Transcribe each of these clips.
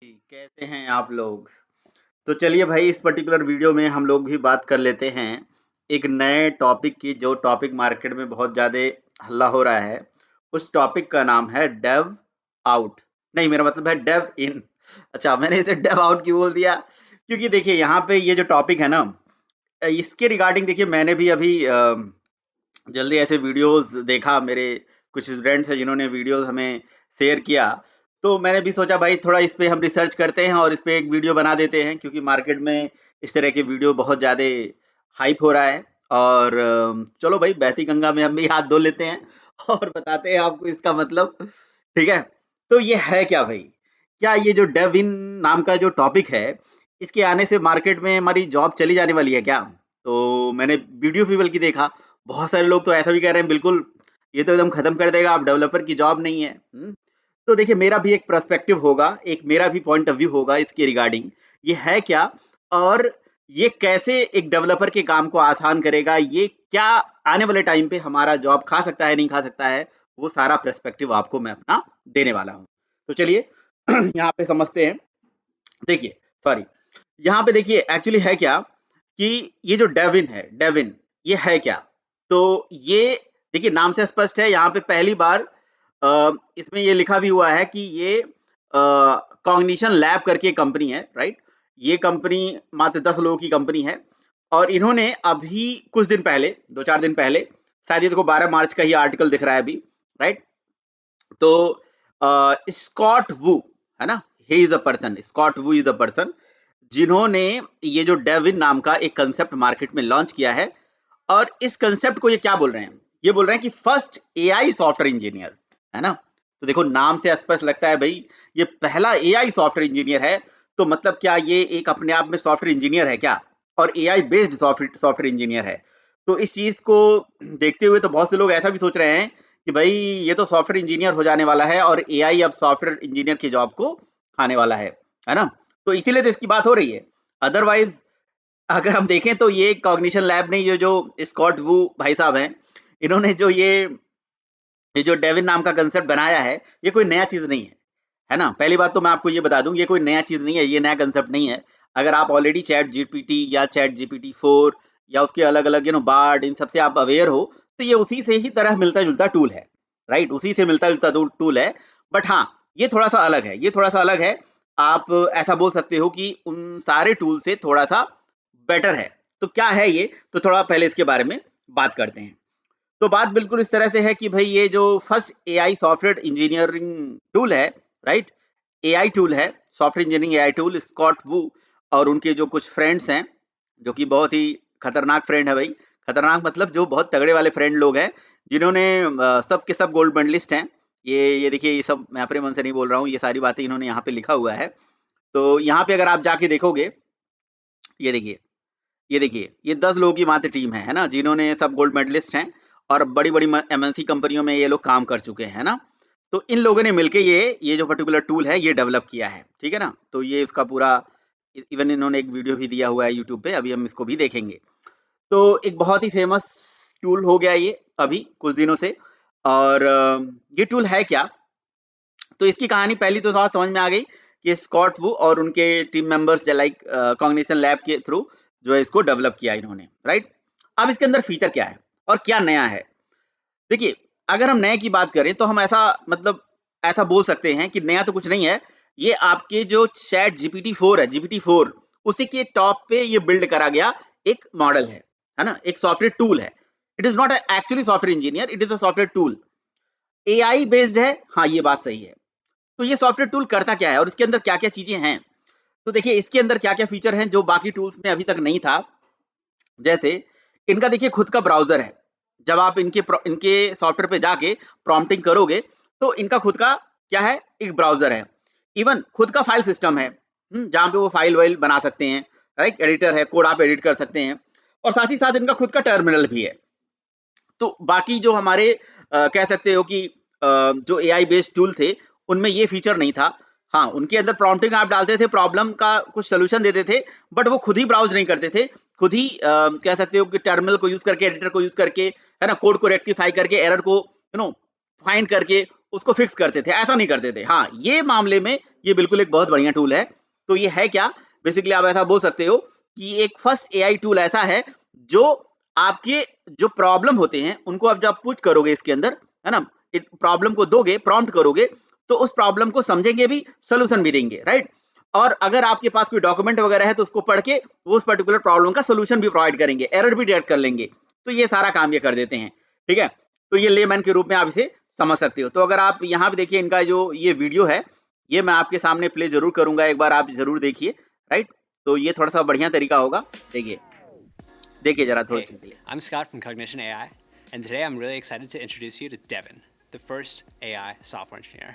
कैसे हैं आप लोग? तो चलिए भाई इस पर्टिकुलर वीडियो में हम लोग भी बात कर लेते हैं एक नए टॉपिक की जो टॉपिक मार्केट में बहुत ज़्यादा हल्ला हो रहा है। उस टॉपिक का नाम है डेव आउट। नहीं, मेरा मतलब है डेव इन। अच्छा, मैंने इसे डेव आउट क्यों बोल दिया? क्योंकि देखिए यहाँ पे ये जो टॉपिक है ना, इसके रिगार्डिंग देखिए मैंने भी अभी जल्दी ऐसे वीडियोस देखा। मेरे कुछ स्टूडेंट्स हैं जिन्होंने वीडियोस हमें शेयर किया, तो मैंने भी सोचा भाई थोड़ा इस पे हम रिसर्च करते हैं और इस पे एक वीडियो बना देते हैं, क्योंकि मार्केट में इस तरह के वीडियो बहुत ज़्यादा हाइप हो रहा है। और चलो भाई बहती गंगा में हम भी हाथ धो लेते हैं और बताते हैं आपको इसका मतलब। ठीक है, तो ये है क्या भाई? क्या ये जो डेविन नाम का जो टॉपिक है, इसके आने से मार्केट में हमारी जॉब चली जाने वाली है क्या? तो मैंने वीडियो भी बल्कि देखा। बहुत सारे लोग तो ऐसा भी कह रहे हैं बिल्कुल ये तो एकदम खत्म कर देगा, अब डेवलपर की जॉब नहीं है। तो देखिए मेरा भी एक पर्सपेक्टिव होगा, एक मेरा भी पॉइंट ऑफ व्यू होगा इसके रिगार्डिंग। ये है क्या और ये कैसे एक डेवलपर के काम को आसान करेगा, ये क्या आने वाले टाइम पे हमारा जॉब खा सकता है नहीं खा सकता है, वो सारा पर्सपेक्टिव आपको मैं अपना देने वाला हूँ। तो चलिए यहाँ पे समझते हैं। देखिए, सॉरी, यहाँ पे देखिए एक्चुअली है क्या कि ये जो डेविन है, डेविन ये है क्या? तो ये देखिए नाम से स्पष्ट है। यहाँ पे पहली बार इसमें ये लिखा भी हुआ है कि ये कॉग्निशन लैब करके कंपनी है, राइट? ये कंपनी मात्र 10 लोगों की कंपनी है और इन्होंने अभी कुछ दिन पहले, 2-4 दिन पहले, शायद ये देखो 12 मार्च का ही आर्टिकल दिख रहा है अभी, राइट? तो स्कॉट वू है ना, he is a person, Scott Wu is a person जिन्होंने ये जो डेविन नाम का एक कंसेप्ट मार्केट में लॉन्च किया है। और इस कंसेप्ट को ये क्या बोल रहे हैं? ये बोल रहे हैं कि फर्स्ट एआई सॉफ्टवेयर इंजीनियर, है ना? तो देखो नाम से स्पष्ट लगता है भाई ये पहला एआई सॉफ्टवेयर इंजीनियर है। तो मतलब क्या ये एक अपने आप में सॉफ्टवेयर इंजीनियर है क्या? और एआई बेस्ड सॉफ्टवेयर इंजीनियर है। तो इस चीज को देखते हुए तो बहुत से लोग ऐसा भी सोच रहे हैं कि भाई ये तो सॉफ्टवेयर इंजीनियर हो जाने वाला है और एआई अब सॉफ्टवेयर इंजीनियर की जॉब को खाने वाला है ना? तो इसीलिए तो इसकी बात हो रही है। अदरवाइज अगर हम देखें तो ये कॉग्निशन लैब ने ये जो स्कॉट वू भाई साहब हैं, इन्होंने जो ये जो डेविन नाम का कंसेप्ट बनाया है, ये कोई नया चीज नहीं है ना? पहली बात तो मैं आपको ये बता दूं, ये कोई नया चीज नहीं है, ये नया कंसेप्ट नहीं है। अगर आप ऑलरेडी चैट जीपीटी या चैट जीपीटी 4 या उसके अलग अलग बार्ड इन सबसे आप अवेयर हो, तो ये उसी से ही तरह मिलता जुलता टूल है, राइट? उसी से मिलता जुलता टूल है। बट हाँ, ये थोड़ा सा अलग है, ये थोड़ा सा अलग है। आप ऐसा बोल सकते हो कि उन सारे टूल से थोड़ा सा बेटर है। तो क्या है ये? तो थोड़ा पहले इसके बारे में बात करते हैं। तो बात बिल्कुल इस तरह से है कि भाई ये जो first AI software engineering tool है, राइट? एआई टूल है, software engineering AI tool, Scott Wu और उनके जो कुछ फ्रेंड्स हैं, जो कि बहुत ही खतरनाक फ्रेंड है भाई। खतरनाक मतलब जो बहुत तगड़े वाले फ्रेंड लोग हैं, जिन्होंने सब के सब गोल्ड मेडलिस्ट हैं। ये देखिए, ये सब मैं अपने मन से नहीं बोल रहा हूँ, ये सारी बातें इन्होंने यहाँ पे लिखा हुआ है। तो यहाँ पे अगर आप जाके देखोगे, ये देखिए, ये देखिए, ये 10 लोगों की मात्र टीम है ना? जिन्होंने सब गोल्ड मेडलिस्ट हैं और बड़ी-बड़ी एमएनसी कंपनियों में ये लोग काम कर चुके हैं ना? तो इन लोगों ने मिलके ये जो पर्टिकुलर टूल है ये डेवलप किया है, ठीक है ना? तो ये इसका पूरा इवन इन्होंने एक वीडियो भी दिया हुआ है यूट्यूब पे, अभी हम इसको भी देखेंगे। तो एक बहुत ही फेमस टूल हो गया ये अभी कुछ दिनों से। और ये टूल है क्या? तो इसकी कहानी पहली तो बात समझ में आ गई कि स्कॉट वू और उनके team members like cognition lab के थ्रू जो है इसको डेवलप किया इन्होंने, राइट? अब इसके अंदर फीचर क्या है और क्या नया है? देखिए, अगर हम नए की बात करें तो हम ऐसा मतलब ऐसा बोल सकते हैं कि नया तो कुछ नहीं है। ये आपके जो चैट जीपीटी 4 है, जीपीटी 4 उसी के टॉप पे ये बिल्ड करा गया एक मॉडल है ना? एक सॉफ्टवेयर टूल है। It is not actually software engineer, it is a software tool. AI based है, हाँ ये बात सही है। तो ये सॉफ्टवेयर टूल करता क्या है और इसके अंदर क्या-क्या चीजें हैं? तो देखिए इसके अंदर क्या-क्या फीचर हैं जो बाकी टूल्स में अभी तक नहीं था। जैसे इनका देखिए खुद का ब्राउज़र है। जब आप इनके सॉफ्टवेयर पे जाके प्रॉम्प्टिंग करोगे, तो इनका खुद का क्या है? एक ब्राउज़र है। इवन खुद का फाइल सिस्टम है, जहाँ पे वो फाइल-वाइल बना सकते हैं, राइट? एडिटर है, कोड आप एडिट कर सकते हैं और साथ ही साथ इनका खुद का टर्मिनल भी है। तो बाकी जो हमारे कह सकते हो कि जो एआई बेस्ड टूल थे, उनमें ये फीचर नहीं था। हाँ, उनके अंदर प्रॉम्प्टिंग आप डालते थे, प्रॉब्लम का कुछ सॉल्यूशन देते थे, बट वो खुद ही ब्राउज़ नहीं करते थे। खुद ही कह सकते हो कि टर्मिनल को यूज़ करके, एडिटर को यूज़ करके, है ना? कोड को रेक्टिफाई करके, एरर को फाइंड करके उसको फिक्स करते थे, ऐसा नहीं करते थे। हाँ, ये मामले में ये बिल्कुल एक बहुत बढ़िया टूल है। तो ये है क्या, बेसिकली आप ऐसा बोल सकते हो कि एक फर्स्ट एआई टूल ऐसा है जो आपके जो प्रॉब्लम होते हैं उनको आप जब पुट करोगे इसके अंदर, है ना, प्रॉब्लम को दोगे, प्रॉम्प्ट करोगे, तो उस प्रॉब्लम को समझेंगे भी, सोल्यूशन भी देंगे, राइट। और अगर आपके पास कोई डॉक्यूमेंट वगैरह है तो उसको पढ़ के वो उस पर्टिकुलर प्रॉब्लम का सोल्यूशन भी प्रोवाइड करेंगे, एरर भी डिटेक्ट कर लेंगे। तो ये सारा काम ये कर देते हैं, ठीक है। तो ये लेमैन के रूप में आप इसे समझ सकते हो। तो अगर आप यहाँ पे देखिए इनका जो ये वीडियो है, ये मैं आपके सामने प्ले जरूर करूंगा, एक बार आप जरूर देखिए, राइट। तो ये थोड़ा सा बढ़िया तरीका होगा, देखिए देखिए जरा थोड़ी सी। Hey, I'm Scott from Cognition AI, and today I'm really excited to introduce you to Devin, the first AI software engineer.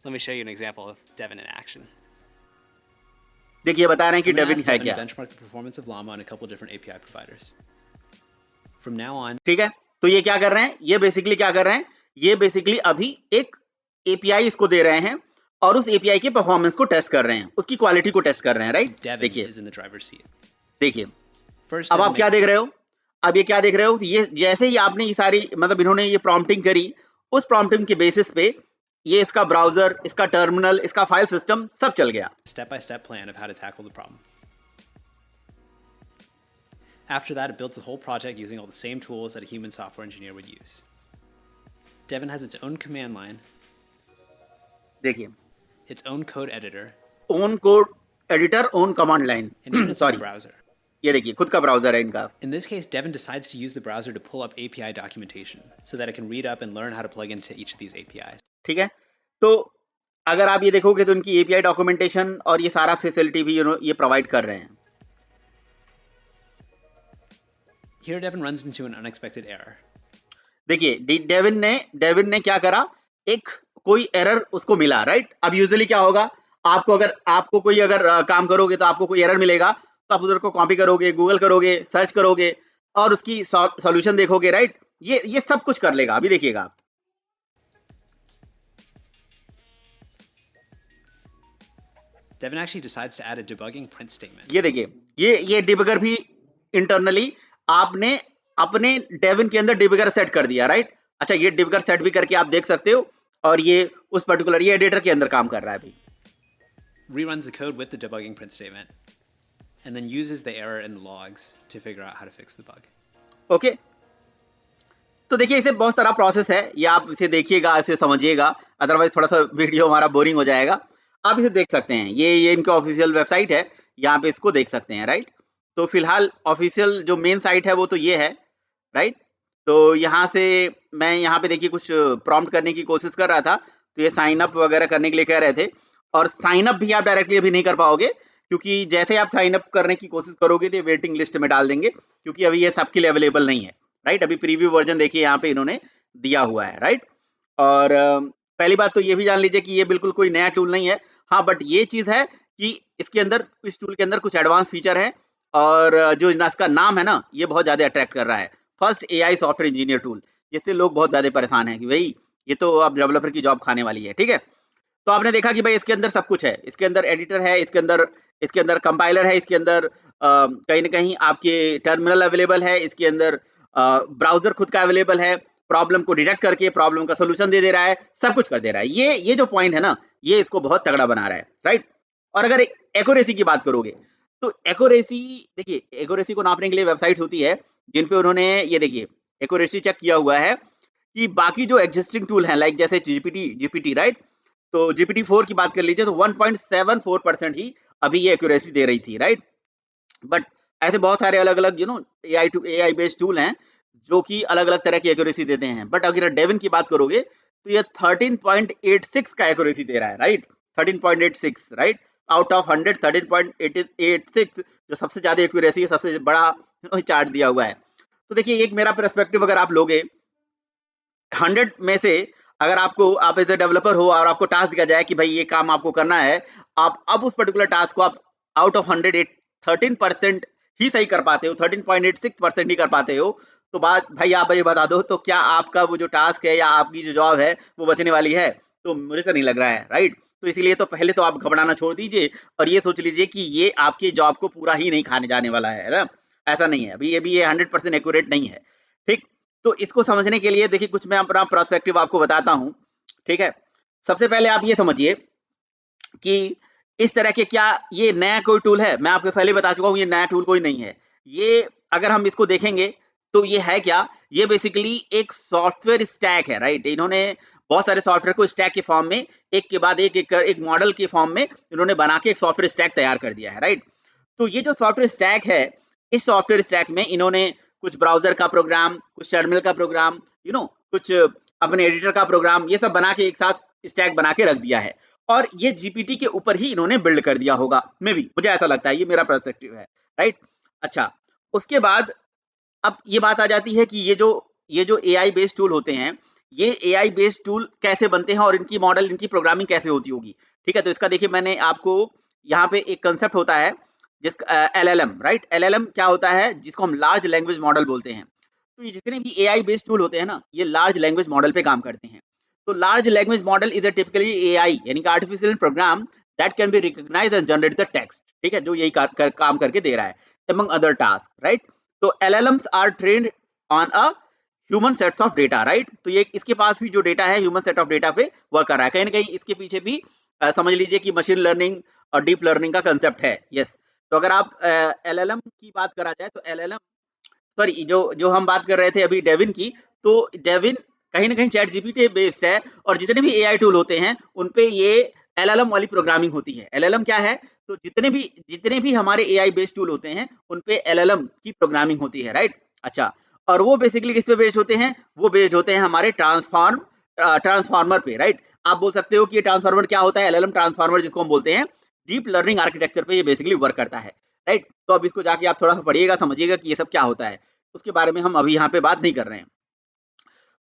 Let me show you an example of Devin in action. देखिए बता रहे हैं कि I'm gonna Devine ask है Devin to क्या, benchmark the performance of Llama on a couple different API providers. From now on, ठीक है। तो ये क्या कर रहे हैं, ये बेसिकली क्या कर रहे हैं, ये बेसिकली अभी एक एपीआई इसको दे रहे हैं और उस एपीआई के परफॉर्मेंस को टेस्ट कर रहे हैं, उसकी क्वालिटी को टेस्ट कर रहे हैं, राइट। Devin देखिए is in the driver's seat. देखिए First, अब Devin आप क्या makes देख रहे हो, अब ये क्या देख रहे हो, ये जैसे ही आपने ये सारी मतलब इन्होंने ये प्रॉम्प्टिंग करी, उस प्रॉम्प्टिंग के बेसिस पे ये इसका ब्राउजर, इसका टर्मिनल, इसका फाइल सिस्टम सब चल गया। a step-by-step plan of how to tackle the problem. After that, it builds the whole project using all the same tools that a human software engineer would use. Devin has its own command line, देखिए its own code editor, own code editor, own command line, and even its own sorry, browser. ये देखिए खुद का browser है इनका। In this case, Devin decides to use the browser to pull up API documentation so that it can read up and learn how to plug into each of these APIs. ठीक है। तो अगर आप ये देखोगे तो इनकी एपीआई डॉक्यूमेंटेशन और ये सारा फैसिलिटी भी ये प्रोवाइड कर रहे हैं। Here, Devin runs into an unexpected error. देखिए डेविन ने क्या करा, एक कोई एरर उसको मिला, राइट। अब यूजुअली क्या होगा, आपको कोई अगर काम करोगे तो आपको कोई एरर मिलेगा, तो आप उधर को कॉपी करोगे, गूगल करोगे, सर्च करोगे और उसकी सॉल्यूशन देखोगे, राइट। ये सब कुछ कर लेगा। अभी देखिएगा आप, Devin actually decides to add a debugging print statement. ये देखिए ये डिबगर भी इंटरनली आपने अपने डेविन के अंदर डिबगर सेट कर दिया, राइट। अच्छा, ये डिबगर सेट भी करके आप देख सकते हो और ये उस पर्टिकुलर ये एडिटर के अंदर काम कर रहा है अभी। Reruns the code with the debugging print statement, and then uses the error in the logs to figure out how to fix the bug. Okay, तो देखिए इसे बहुत सारा प्रोसेस है, ये आप इसे देखिएगा, इसे समझिएगा, अदरवाइज थोड़ा सा वीडियो हमारा बोरिंग हो जाएगा। आप इसे देख सकते हैं, ये इनका ऑफिशियल वेबसाइट है, यहाँ पे इसको देख सकते हैं, राइट। तो फिलहाल ऑफिशियल जो मेन साइट है वो तो ये है, राइट। तो यहाँ से मैं यहाँ पे देखिए कुछ प्रॉम्प्ट करने की कोशिश कर रहा था, तो ये साइन अप वगैरह करने के लिए कह रहे थे, और साइन अप भी आप डायरेक्टली अभी नहीं कर पाओगे, क्योंकि जैसे आप साइन अप करने की कोशिश करोगे तो वेटिंग लिस्ट में डाल देंगे, क्योंकि अभी ये सबके लिए अवेलेबल नहीं है, राइट। अभी प्रीव्यू वर्जन देखिए यहाँ पे इन्होंने दिया हुआ है, राइट। और पहली बात तो ये भी जान लीजिए कि ये बिल्कुल कोई नया टूल नहीं है, हाँ, बट ये चीज़ है कि इसके अंदर, इस टूल के अंदर कुछ एडवांस फीचर है, और जो इसका नाम है ना, ये बहुत ज़्यादा अट्रैक्ट कर रहा है, first AI software engineer tool, जिससे लोग बहुत ज़्यादा परेशान हैं कि भाई ये तो अब डेवलपर की जॉब खाने वाली है, ठीक है। तो आपने देखा कि भाई इसके अंदर सब कुछ है, इसके अंदर एडिटर है, इसके अंदर कंपाइलर है, इसके अंदर कहीं ना कहीं आपके टर्मिनल अवेलेबल है, इसके अंदर ब्राउजर खुद का अवेलेबल है, प्रॉब्लम को डिटेक्ट करके प्रॉब्लम का सोल्यूशन दे रहा है, सब कुछ कर दे रहा है। ये जो पॉइंट है ना, ये इसको बहुत तगड़ा बना रहा है, राइट। और अगर एक्यूरेसी की बात करोगे तो एक्यूरेसी, देखिए एक्यूरेसी को नापने के लिए वेबसाइट्स होती है जिन पे उन्होंने ये देखिए एक्यूरेसी चेक किया हुआ है कि बाकी जो एग्जिस्टिंग टूल हैं, लाइक जैसे जीपीटी, राइट। तो GPT-4 की बात कर लीजिए तो 1.74% ही अभी ये एक्यूरेसी दे रही थी, राइट। बट ऐसे बहुत सारे अलग अलग एआई बेस्ड टूल हैं जो कि अलग अलग तरह की एक्यूरेसी देते हैं, बट अगर डेविन की बात करोगे तो ये 13.86 का एक्यूरेसी दे रहा है, राइट। 13.86, राइट, आउट ऑफ 100 13.86 जो सबसे ज्यादा एक्यूरेसी है, सबसे बड़ा चार्ट दिया हुआ है। तो देखिए एक मेरा पर्सपेक्टिव अगर आप लोगे 100 में से, अगर आप एज ए डेवलपर हो और आपको टास्क दिया जाए कि भाई ये काम आपको करना है, आप अब उस पर्टिकुलर टास्क को आप आउट ऑफ 100 13% ही सही कर पाते हो, 13.86% ही कर पाते हो, तो बात भाई आप ये बता दो, तो क्या आपका वो जो टास्क है या आपकी जो जॉब है वो बचने वाली है? तो मुझे तो नहीं लग रहा है, राइट। तो इसीलिए तो पहले तो आप घबराना छोड़ दीजिए और ये सोच लीजिए कि ये आपकी जॉब को पूरा ही नहीं खाने जाने वाला है ना, ऐसा नहीं है। अभी ये 100% एक्यूरेट नहीं है, ठीक। तो इसको समझने के लिए देखिए कुछ मैं अपना पर्सपेक्टिव आपको बताता हूँ, ठीक है। सबसे पहले आप ये समझिए कि इस तरह के क्या ये नया कोई टूल है? मैं आपको पहले बता चुका हूँ ये नया टूल कोई नहीं है। ये अगर हम इसको देखेंगे तो ये है क्या? ये बेसिकली एक सॉफ्टवेयर स्टैक है, राइट? इन्होंने बहुत सारे सॉफ्टवेयर को स्टैक के फॉर्म में एक के बाद एक मॉडल के फॉर्म में इन्होंने बना के एक सॉफ्टवेयर स्टैक तैयार कर दिया है, राइट? तो ये जो सॉफ्टवेयर स्टैक है, इस सॉफ्टवेयर स्टैक में इन्होंने कुछ ब्राउज़र का प्रोग्राम, कुछ टर्मिनल का प्रोग्राम, कुछ अपने एडिटर का प्रोग्राम, ये सब बना के एक साथ स्टैक बना के रख दिया है। और ये जीपीटी के ऊपर ही इन्होंने बिल्ड कर दिया होगा, मे बी, मुझे ऐसा लगता है, ये मेरा पर्सपेक्टिव है, राइट? अच्छा, उसके बाद अब ये बात आ जाती है कि ये जो एआई बेस्ड टूल होते हैं, ये एआई बेस्ड टूल कैसे बनते हैं और इनकी मॉडल, इनकी प्रोग्रामिंग कैसे होती होगी? ठीक है, तो इसका देखिए मैंने आपको यहाँ पे एक कंसेप्ट होता है जिसका एलएलएम, राइट? एलएलएम क्या होता है? जिसको हम लार्ज लैंग्वेज मॉडल बोलते हैं। तो ये जितने भी एआई बेस्ड टूल होते हैं ना, ये लार्ज लैंग्वेज मॉडल पे काम करते हैं। तो large language model is a typically AI, यानी कि artificial program that can be recognise and generate the text, ठीक है, जो यही काम करके दे रहा है, among other tasks, राइट? तो LLMs are trained on a human sets of data, right? तो ये इसके पास भी जो डेटा है ह्यूमन सेट ऑफ डेटा पे वर्क कर रहा है। कहीं ना कहीं इसके पीछे भी समझ लीजिए कि मशीन लर्निंग और डीप लर्निंग का कंसेप्ट है। यस, तो अगर आप LLM की बात करा जाए तो LLM, सॉरी, जो जो हम बात कर रहे थे अभी डेविन की, तो डेविन कहीं ना कहीं चैट जीपीटी बेस्ड है और जितने भी एआई टूल होते हैं उन पे ये एलएलएम वाली प्रोग्रामिंग होती है। एलएलएम क्या है? तो जितने भी हमारे एआई बेस्ड टूल होते हैं उन पे एलएलएम की प्रोग्रामिंग होती है, राइट? अच्छा, और वो बेसिकली किस पे बेस्ड होते हैं? वो बेस्ड होते हैं हमारे ट्रांसफार्मर पे, राइट? आप बोल सकते हो कि ये ट्रांसफार्मर क्या होता है? एलएलएम ट्रांसफार्मर, जिसको हम बोलते हैं डीप लर्निंग आर्किटेक्चर पे ये बेसिकली वर्क करता है, राइट? तो अब इसको जाके आप थोड़ा सा पढ़िएगा, समझिएगा कि ये सब क्या होता है। उसके बारे में हम अभी यहाँ पे बात नहीं कर रहे हैं।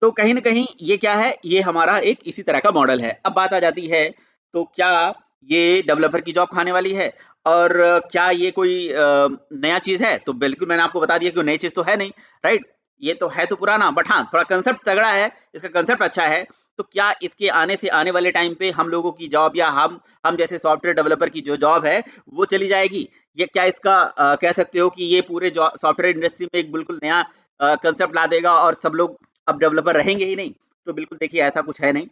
तो कहीं न कहीं ये क्या है? ये हमारा एक इसी तरह का मॉडल है। अब बात आ जाती है, तो क्या ये डेवलपर की जॉब खाने वाली है? और क्या ये कोई नया चीज़ है? तो बिल्कुल मैंने आपको बता दिया कि नई चीज़ तो है नहीं, राइट? ये तो है तो पुराना, बट हाँ, थोड़ा कंसेप्ट तगड़ा है, इसका कंसेप्ट अच्छा है। तो क्या इसके आने से आने वाले टाइम पे हम लोगों की जॉब या हम जैसे सॉफ्टवेयर डेवलपर की जो जॉब है, वो चली जाएगी? ये क्या इसका कह सकते हो कि ये पूरे सॉफ्टवेयर इंडस्ट्री में एक बिल्कुल नया कंसेप्ट ला देगा और सब लोग अब डेवलपर रहेंगे ही नहीं? तो बिल्कुल देखिए, ऐसा कुछ है नहीं,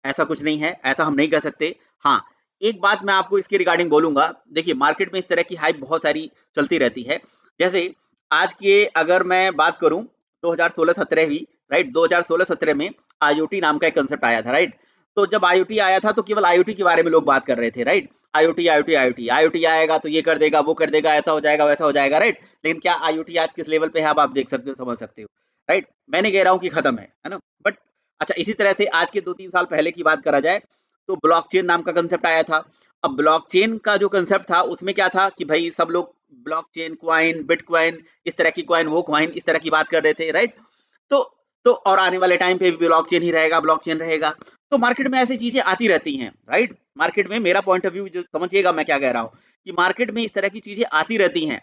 ऐसा कुछ नहीं है, ऐसा हम नहीं कह सकते। हाँ, एक बात मैं आपको इसके रिगार्डिंग बोलूँगा, देखिए मार्केट में इस तरह की हाइप बहुत सारी चलती रहती है। जैसे आज के अगर मैं बात करूँ 2016-17 ही, राइट? 2016-17 में आईओटी नाम का एक कांसेप्ट आया था, राइट? तो जब आईओटी आया था तो केवल आईओटी के बारे में लोग बात कर रहे थे, right? IoT, IoT, IoT, IoT आएगा तो ये कर देगा, वो कर देगा, ऐसा हो जाएगा, वैसा हो जाएगा, राइट? लेकिन क्या आईओटी आज किस लेवल पे है, अब आप देख सकते हो, समझ सकते हो, राइट? मैं नहीं कह रहा हूँ कि खत्म है ना? बट अच्छा, इसी तरह से आज के 2-3 साल पहले की बात करा जाए तो ब्लॉकचेन नाम का कंसेप्ट आया था। अब ब्लॉकचेन का जो कंसेप्ट था उसमें क्या था कि भाई सब लोग ब्लॉकचेन, कॉइन, बिटकॉइन, इस तरह की कॉइन, वो कॉइन, इस तरह की बात कर रहे थे, राइट? तो तो और आने वाले टाइम पे भी ब्लॉकचेन ही रहेगा, ब्लॉकचेन रहेगा। तो मार्केट में ऐसी चीजें आती रहती हैं, राइट? मार्केट में मेरा पॉइंट ऑफ व्यू जो समझिएगा मैं क्या कह रहा हूँ, कि मार्केट में इस तरह की चीजें आती रहती हैं,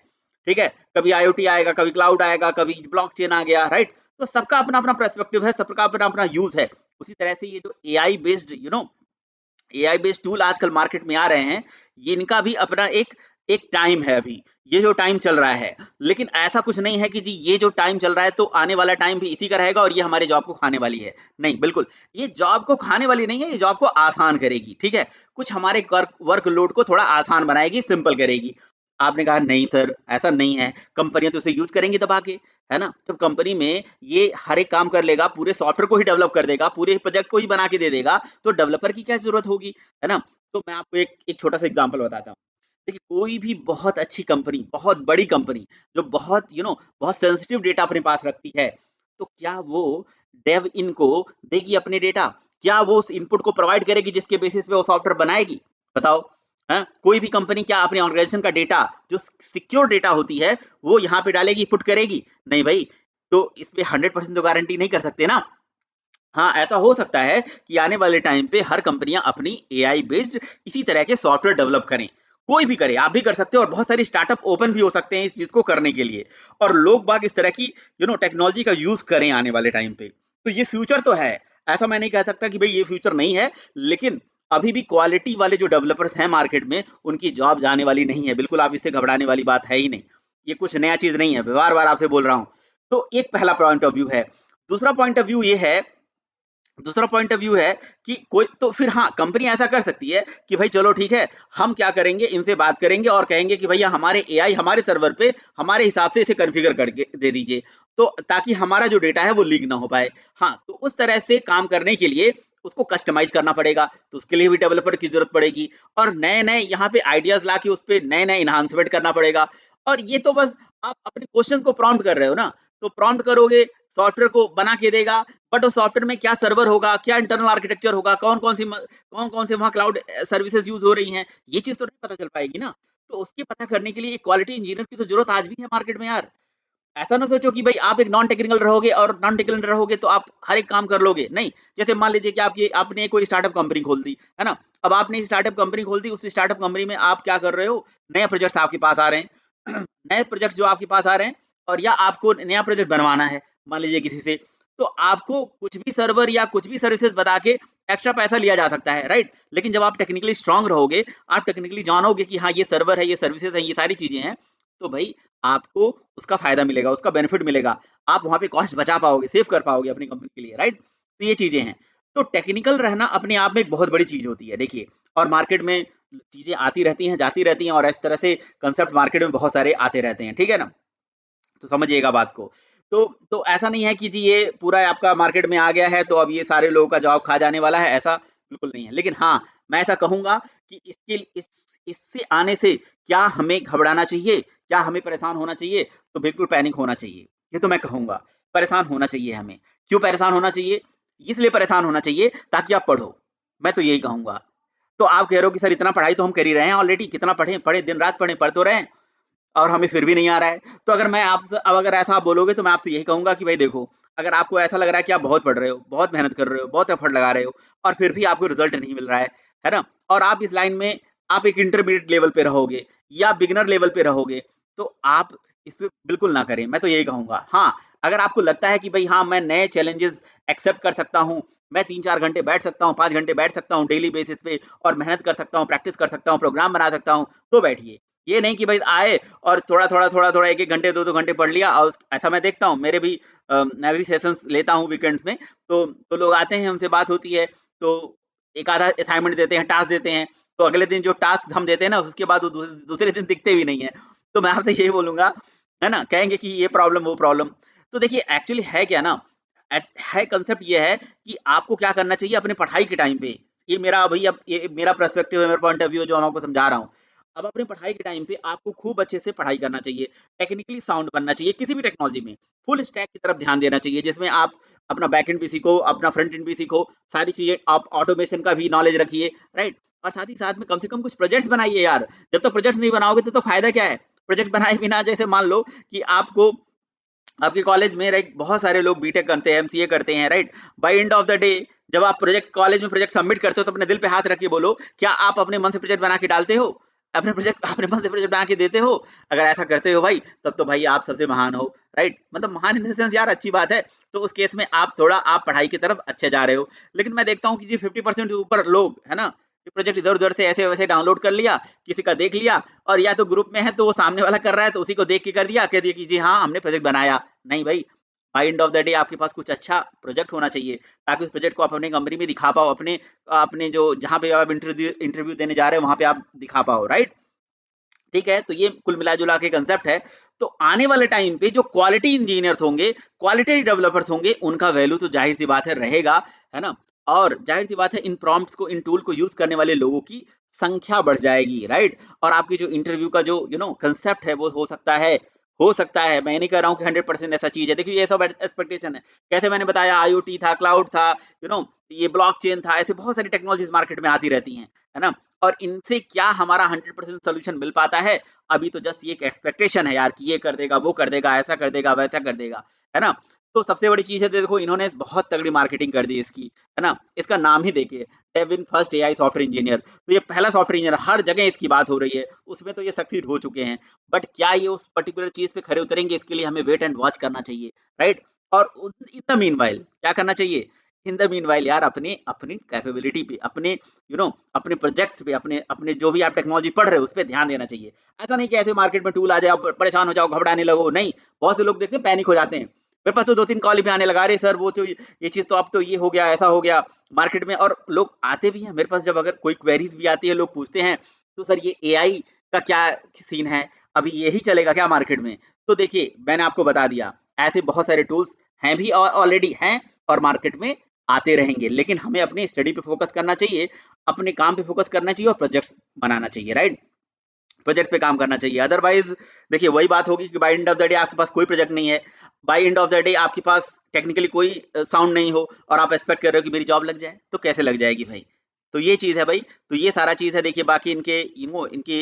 ठीक है? कभी आईओटी आएगा, कभी क्लाउड आएगा, कभी ब्लॉकचेन आ गया, राइट? तो सबका अपना अपना पर्सपेक्टिव है, सबका अपना अपना यूज है। उसी तरह से ये जो एआई बेस्ड टूल आजकल मार्केट में आ रहे हैं, ये इनका भी अपना एक एक टाइम है अभी, ये जो टाइम चल रहा है। लेकिन ऐसा कुछ नहीं है कि जी ये जो टाइम चल रहा है तो आने वाला टाइम भी इसी का रहेगा और ये हमारे जॉब को खाने वाली है। नहीं, बिल्कुल, ये जॉब को खाने वाली नहीं है, ये जॉब को आसान करेगी, ठीक है? कुछ हमारे वर्कलोड को थोड़ा आसान बनाएगी, सिंपल करेगी। आपने कहा नहीं सर, ऐसा नहीं है, कंपनियां तो इसे यूज करेंगी दबा के, है ना? जब कंपनी में ये हर एक काम कर लेगा, पूरे सॉफ्टवेयर को ही डेवलप कर देगा, पूरे प्रोजेक्ट को ही बना के दे देगा, तो डेवलपर की क्या जरूरत होगी, है ना? तो मैं आपको एक एक छोटा सा एग्जांपल बताता हूँ। देखिए, कोई भी बहुत अच्छी कंपनी, बहुत बड़ी कंपनी, जो बहुत सेंसिटिव डेटा अपने पास रखती है, तो क्या वो डेव इन को देगी अपने डेटा? क्या वो उस इनपुट को प्रोवाइड करेगी जिसके बेसिस पे वो सॉफ्टवेयर बनाएगी? बताओ। हाँ, कोई भी कंपनी क्या अपने ऑर्गेनाइजेशन का डेटा, जो सिक्योर डेटा होती है, वो यहाँ पे डालेगी, पुट करेगी? नहीं भाई। तो इसमें 100% तो गारंटी नहीं कर सकते ना। हाँ, ऐसा हो सकता है कि आने वाले टाइम पे हर कंपनियां अपनी एआई बेस्ड इसी तरह के सॉफ्टवेयर डेवलप करें। कोई भी करे, आप भी कर सकते हो और बहुत सारी स्टार्टअप ओपन भी हो सकते हैं इस चीज को करने के लिए। और लोग बाग इस तरह की टेक्नोलॉजी का यूज करें आने वाले टाइम पे। तो ये फ्यूचर तो है, ऐसा मैं नहीं कह सकता कि भाई ये फ्यूचर नहीं है। लेकिन अभी भी क्वालिटी वाले जो डेवलपर्स हैं मार्केट में, उनकी जॉब जाने वाली नहीं है, बिल्कुल। आप इससे घबराने वाली बात है ही नहीं। ये कुछ नया चीज नहीं है, बार बार आपसे बोल रहा हूं। तो एक पहला पॉइंट ऑफ व्यू है। दूसरा पॉइंट ऑफ व्यू ये है, दूसरा पॉइंट ऑफ व्यू है कि कोई तो फिर हाँ, कंपनी ऐसा कर सकती है कि भाई चलो ठीक है, हम क्या करेंगे, इनसे बात करेंगे और कहेंगे कि भैया हमारे एआई हमारे सर्वर पे हमारे हिसाब से इसे कॉन्फ़िगर करके दे दीजिए, तो ताकि हमारा जो डेटा है वो लीक ना हो पाए। हाँ, तो उस तरह से काम करने के लिए उसको कस्टमाइज़ करना पड़ेगा, तो उसके लिए भी डेवलपर की ज़रूरत पड़ेगी और नए-नए यहाँ पे आइडियाज़ लाके उसपे नए-नए एनहांसमेंट करना पड़ेगा। और ये तो बस आप अपने क्वेश्चन को प्रॉम्प्ट कर रहे हो ना, तो प्रॉम्प्ट करोगे, सॉफ्टवेयर को बना के देगा, बट उस सॉफ्टवेयर में क्या सर्वर होगा, क्या इंटरनल आर्किटेक्चर होगा, कौन-कौन से वहाँ क्लाउड सर्विसेज यूज़ हो रही हैं, ये चीज़ तो नहीं पता चल पाएगी ना। तो उसके पता करने के लिए एक क्वालिटी इंजीनियर की तो ज़रूरत आज भी है मार्केट में यार। ऐसा ना सोचो कि भाई आप एक नॉन टेक्निकल रहोगे और नॉन टेक्निकल रहोगे तो आप हर एक काम कर लोगे, नहीं। जैसे मान लीजिए कि आपने कोई स्टार्टअप कंपनी खोल दी, है ना? अब आपने स्टार्टअप कंपनी खोल दी, उस स्टार्टअप कंपनी में आप क्या कर रहे हो, नए प्रोजेक्ट्स आपके पास आ रहे हैं। नए प्रोजेक्ट्स जो आपके पास आ रहे हैं और या आपको नया प्रोजेक्ट बनवाना है, मान लीजिए किसी से, तो आपको कुछ भी सर्वर या कुछ भी सर्विसेज बता के एक्स्ट्रा पैसा लिया जा सकता है, राइट? लेकिन जब आप टेक्निकली स्ट्रांग रहोगे, आप टेक्निकली जानोगे कि हाँ, ये सर्वर है, ये सर्विसेज है, ये सारी चीज़ें हैं, तो भाई आपको उसका फ़ायदा मिलेगा, उसका बेनिफिट मिलेगा। आप वहाँ पे कॉस्ट बचा पाओगे, सेव कर पाओगे अपनी कंपनी के लिए, राइट? तो ये चीज़ें हैं। तो टेक्निकल रहना अपने आप में एक बहुत बड़ी चीज़ होती है, देखिए। और मार्केट में चीज़ें आती रहती हैं, जाती रहती हैं और इस तरह से कांसेप्ट मार्केट में बहुत सारे आते रहते हैं, ठीक है ना? तो समझिएगा बात को। तो ऐसा नहीं है कि जी ये पूरा आपका मार्केट में आ गया है तो अब ये सारे लोगों का जॉब खा जाने वाला है, ऐसा बिल्कुल नहीं है। लेकिन हाँ, मैं ऐसा कहूँगा कि इससे आने से क्या हमें घबराना चाहिए? क्या हमें परेशान होना चाहिए? तो बिल्कुल पैनिक होना चाहिए। ये तो मैं कहूँगा, परेशान होना चाहिए हमें। क्यों परेशान होना चाहिए? इसलिए परेशान होना चाहिए ताकि आप पढ़ो। मैं तो यही कहूँगा। तो आप कह रहे हो कि सर इतना पढ़ाई तो हम कर ही रहे हैं ऑलरेडी, कितना पढ़ें, दिन-रात पढ़ें, पढ़ तो रहे हैं। और हमें फिर भी नहीं आ रहा है। तो अगर मैं आपसे अब अगर ऐसा आप बोलोगे तो मैं आपसे यही कहूँगा कि भाई देखो, अगर आपको ऐसा लग रहा है कि आप बहुत पढ़ रहे हो, बहुत मेहनत कर रहे हो, बहुत एफर्ट लगा रहे हो और फिर भी आपको रिजल्ट नहीं मिल रहा है ना? और आप इस लाइन में आप एक इंटरमीडिएट लेवल पे रहोगे या बिगिनर लेवल पे रहोगे, तो आप इसे बिल्कुल ना करें, मैं तो यही कहूँगा। हाँ, अगर आपको लगता है कि भई हाँ, मैं नए चैलेंजेज़ एक्सेप्ट कर सकता हूँ, मैं 3-4 घंटे बैठ सकता हूँ, 5 घंटे बैठ सकता हूँ डेली बेसिस पे और मेहनत कर सकता हूँ, प्रैक्टिस कर सकता हूँ, प्रोग्राम बना सकता हूँ, तो बैठिए। ये नहीं कि भाई आए और थोड़ा-थोड़ा, 1-1 घंटे, 2-2 घंटे पढ़ लिया और ऐसा मैं देखता हूँ, मैं भी सेशंस लेता हूँ वीकेंड्स में, तो लोग आते हैं, उनसे बात होती है, तो एक आधा असाइनमेंट देते हैं, टास्क देते हैं, तो अगले दिन जो टास्क हम देते हैं ना, उसके बाद वो दूसरे दिन दिखते भी नहीं है। तो मैं आपसे यही बोलूँगा, है ना? कहेंगे कि ये प्रॉब्लम, वो प्रॉब्लम। तो देखिए एक्चुअली है क्या ना, कांसेप्ट ये है कि आपको क्या करना चाहिए अपने पढ़ाई के टाइम पे, ये मेरा पर्सपेक्टिव है, मेरा पॉइंट ऑफ व्यू है जो मैं आपको समझा रहा हूँ। अब अपनी पढ़ाई के टाइम पे आपको खूब अच्छे से पढ़ाई करना चाहिए, टेक्निकली साउंड बनना चाहिए किसी भी टेक्नोलॉजी में, फुल स्टैक की तरफ ध्यान देना चाहिए जिसमें आप अपना बैकएंड भी सीखो, अपना फ्रंट एंड भी सीखो, सारी चीज़ें आप ऑटोमेशन का भी नॉलेज रखिए, राइट? और साथ ही साथ में कम से कम कुछ प्रोजेक्ट्स बनाइए यार, जब तक प्रोजेक्ट्स नहीं बनाओगे तो फ़ायदा क्या है? प्रोजेक्ट बनाए बिना जैसे मान लो कि आपको आपके कॉलेज में राइट बहुत सारे लोग बीटेक करते हैं, एमसीए करते हैं, right? By end of the day जब आप प्रोजेक्ट कॉलेज में प्रोजेक्ट सबमिट करते हो तो अपने दिल पे हाथ रख के बोलो, क्या आप अपने मन से प्रोजेक्ट बना के डालते हो? अपने मन से प्रोजेक्ट बना के देते हो? अगर ऐसा करते हो भाई, तब तो भाई आप सबसे महान हो, राइट? मतलब महान इन द सेंस यार अच्छी बात है। तो उस केस में आप पढ़ाई की तरफ अच्छे जा रहे हो। लेकिन मैं देखता हूँ कि जी 50% से ऊपर लोग, है ना? ये प्रोजेक्ट इधर-उधर से ऐसे-वैसे डाउनलोड कर लिया, किसी का देख लिया और या तो ग्रुप में है तो वो सामने वाला कर रहा है तो उसी को देख के कर दिया, कह दिया कि जी हाँ, हमने प्रोजेक्ट बनाया। नहीं भाई, by end of the day आपके पास कुछ अच्छा प्रोजेक्ट होना चाहिए, ताकि उस प्रोजेक्ट को आप अपनी कंपनी में दिखा पाओ, अपने जो जहाँ पे आप इंटरव्यू देने जा रहे हो, वहाँ पे आप दिखा पाओ, राइट? ठीक है? तो ये कुल मिला-जुला के कांसेप्ट है। तो आने वाले टाइम पे जो क्वालिटी इंजीनियर्स होंगे, क्वालिटी डेवलपर्स होंगे, उनका वैल्यू तो ज़ाहिर-सी बात है रहेगा, है ना? और ज़ाहिर-सी बात है इन प्रॉम्प्ट्स को, इन टूल को यूज़ करने वाले लोगों की संख्या बढ़ जाएगी, राइट? और आपकी जो इंटरव्यू का जो कांसेप्ट है वो हो सकता है, मैं ये नहीं कह रहा हूँ कि 100% ऐसा चीज़ है। देखिए ये सब एक्सपेक्टेशन है। कैसे मैंने बताया आईओटी था, क्लाउड था, ये ब्लॉकचेन था, ऐसे बहुत सारी टेक्नोलॉजीज़ मार्केट में आती रहती हैं, है ना? और इनसे क्या हमारा 100% सॉल्यूशन मिल पाता है? अभी तो जस्ट ये एक एक्सपेक्टेशन है यार कि ये कर देगा, वो कर देगा, ऐसा कर देगा, वैसा कर देगा, है ना? तो सबसे बड़ी चीज़ है देखो इन्होंने बहुत तगड़ी मार्केटिंग कर दी इसकी, है ना? इसका नाम ही देखिए, Devin first AI software engineer. तो ये पहला सॉफ्टवेयर इंजीनियर, हर जगह इसकी बात हो रही है, उसमें तो ये सक्सीड हो चुके हैं। बट क्या ये उस पर्टिकुलर चीज़ पे खरे उतरेंगे इसके लिए हमें वेट एंड वॉच करना चाहिए, राइट? और इन द मीनवाइल क्या करना चाहिए? इन द मीनवाइल यार अपनी अपनी कैपेबिलिटी पे, अपने प्रोजेक्ट्स पे, अपने अपने जो भी आप टेक्नोलॉजी पढ़ रहे हो उस पे ध्यान देना चाहिए। ऐसा नहीं कि ऐसे मार्केट में टूल आ जाए आप परेशान हो जाओ, घबराने लगो, नहीं। बहुत से लोग देखते हैं पैनिक हो जाते हैं। मेरे पास तो 2-3 कॉल भी आने लगा, अरे सर वो तो ये चीज़ तो अब तो ये हो गया, ऐसा हो गया मार्केट में। और लोग आते भी हैं मेरे पास, जब अगर कोई क्वेरीज़ भी आती है, लोग पूछते हैं, तो सर ये एआई का क्या सीन है? अभी यही चलेगा क्या मार्केट में? तो देखिए, मैंने आपको बता दिया, ऐसे बहुत सारे टूल्स हैं भी और ऑलरेडी हैं और मार्केट में आते रहेंगे। लेकिन हमें अपनी स्टडी पे फ़ोकस करना चाहिए, अपने काम पे फ़ोकस करना चाहिए और प्रोजेक्ट्स बनाना चाहिए, राइट? प्रोजेक्ट्स पे काम करना चाहिए। अदरवाइज़ देखिए वही बात होगी कि by end of the day आपके पास कोई प्रोजेक्ट नहीं है। By end of the day आपके पास टेक्निकली कोई साउंड नहीं हो और आप एक्सपेक्ट कर रहे हो कि मेरी जॉब लग जाए, तो कैसे लग जाएगी भाई? तो ये चीज़ है भाई, तो ये सारा चीज़ है। देखिए बाकी इनके इनकी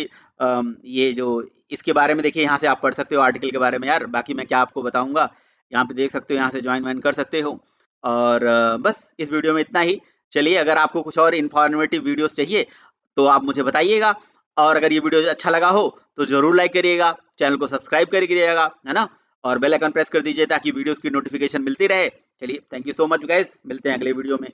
ये जो इसके बारे में देखिए, यहाँ से आप पढ़ सकते हो आर्टिकल के बारे में यार, बाकी मैं क्या आपको बताऊँगा? यहाँ पे देख सकते हो, यहाँ से जॉइन-वॉइन कर सकते हो। और बस इस वीडियो में इतना ही। चलिए, अगर आपको कुछ और इन्फॉर्मेटिव वीडियोज़ चाहिए, तो आप मुझे बताइएगा। और अगर ये वीडियो अच्छा लगा हो तो ज़रूर लाइक करिएगा, चैनल को सब्सक्राइब करिएगा, है ना? और बेल आइकन प्रेस कर दीजिए ताकि वीडियोज़ की नोटिफ़िकेशन मिलती रहे। चलिए, thank you so much guys, मिलते हैं अगले वीडियो में।